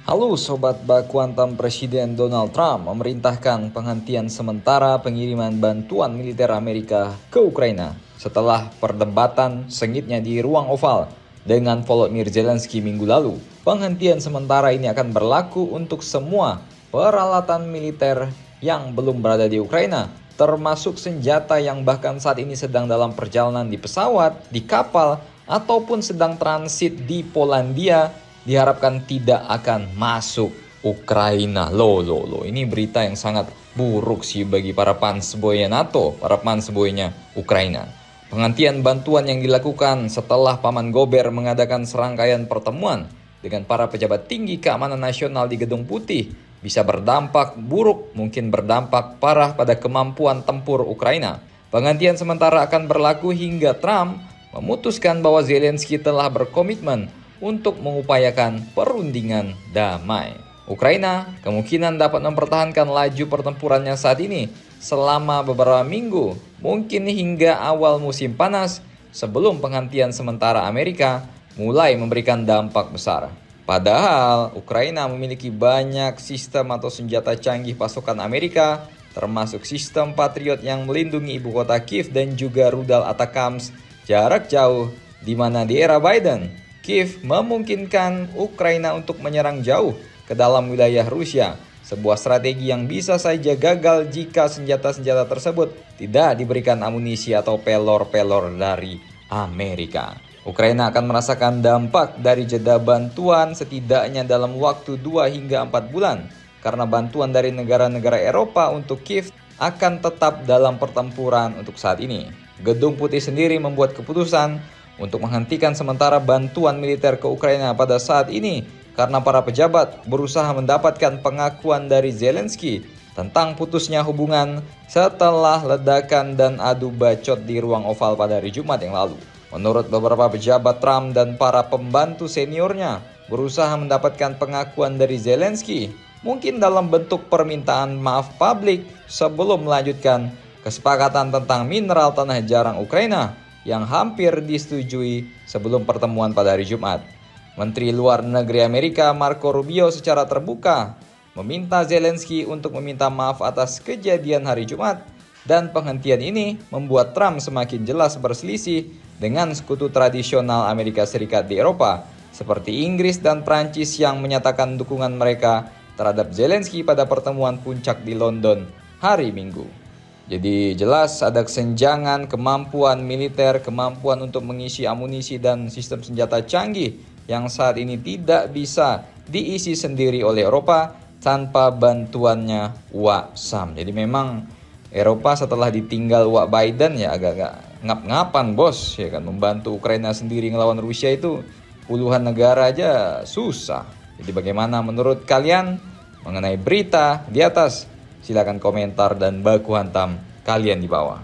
Halo Sobat Baku Hantam. Presiden Donald Trump memerintahkan penghentian sementara pengiriman bantuan militer Amerika ke Ukraina setelah perdebatan sengitnya di ruang oval dengan Volodymyr Zelensky minggu lalu. Penghentian sementara ini akan berlaku untuk semua peralatan militer yang belum berada di Ukraina, termasuk senjata yang bahkan saat ini sedang dalam perjalanan di pesawat, di kapal, ataupun sedang transit di Polandia, diharapkan tidak akan masuk Ukraina. Loh. Ini berita yang sangat buruk sih bagi para fansboy NATO, para fansboynya Ukraina. Penghentian bantuan yang dilakukan setelah Paman Gober mengadakan serangkaian pertemuan dengan para pejabat tinggi keamanan nasional di Gedung Putih bisa berdampak buruk, mungkin berdampak parah pada kemampuan tempur Ukraina. Penghentian sementara akan berlaku hingga Trump memutuskan bahwa Zelensky telah berkomitmen untuk mengupayakan perundingan damai. Ukraina kemungkinan dapat mempertahankan laju pertempurannya saat ini selama beberapa minggu, mungkin hingga awal musim panas sebelum penghentian sementara Amerika mulai memberikan dampak besar. Padahal Ukraina memiliki banyak sistem atau senjata canggih pasukan Amerika, termasuk sistem Patriot yang melindungi ibu kota Kiev dan juga rudal ATACMS jarak jauh, di mana di era Biden Kiev memungkinkan Ukraina untuk menyerang jauh ke dalam wilayah Rusia, sebuah strategi yang bisa saja gagal jika senjata-senjata tersebut tidak diberikan amunisi atau pelor-pelor dari Amerika. Ukraina akan merasakan dampak dari jeda bantuan setidaknya dalam waktu 2 hingga 4 bulan, karena bantuan dari negara-negara Eropa untuk Kiev akan tetap dalam pertempuran untuk saat ini. Gedung Putih sendiri membuat keputusan untuk menghentikan sementara bantuan militer ke Ukraina pada saat ini karena para pejabat berusaha mendapatkan pengakuan dari Zelensky tentang putusnya hubungan setelah ledakan dan adu bacot di ruang oval pada hari Jumat yang lalu. Menurut beberapa pejabat, Trump dan para pembantu seniornya berusaha mendapatkan pengakuan dari Zelensky, mungkin dalam bentuk permintaan maaf publik sebelum melanjutkan kesepakatan tentang mineral tanah jarang Ukraina yang hampir disetujui sebelum pertemuan pada hari Jumat. Menteri Luar Negeri Amerika Marco Rubio secara terbuka meminta Zelensky untuk meminta maaf atas kejadian hari Jumat, dan penghentian ini membuat Trump semakin jelas berselisih dengan sekutu tradisional Amerika Serikat di Eropa seperti Inggris dan Prancis yang menyatakan dukungan mereka terhadap Zelensky pada pertemuan puncak di London hari Minggu. Jadi jelas ada kesenjangan kemampuan militer, kemampuan untuk mengisi amunisi dan sistem senjata canggih yang saat ini tidak bisa diisi sendiri oleh Eropa tanpa bantuannya Wak Sam. Jadi memang Eropa setelah ditinggal Wak Biden ya agak-agak ngap-ngapan bos, ya kan, membantu Ukraina sendiri ngelawan Rusia itu puluhan negara aja susah. Jadi bagaimana menurut kalian mengenai berita di atas? Silakan komentar dan baku hantam kalian di bawah.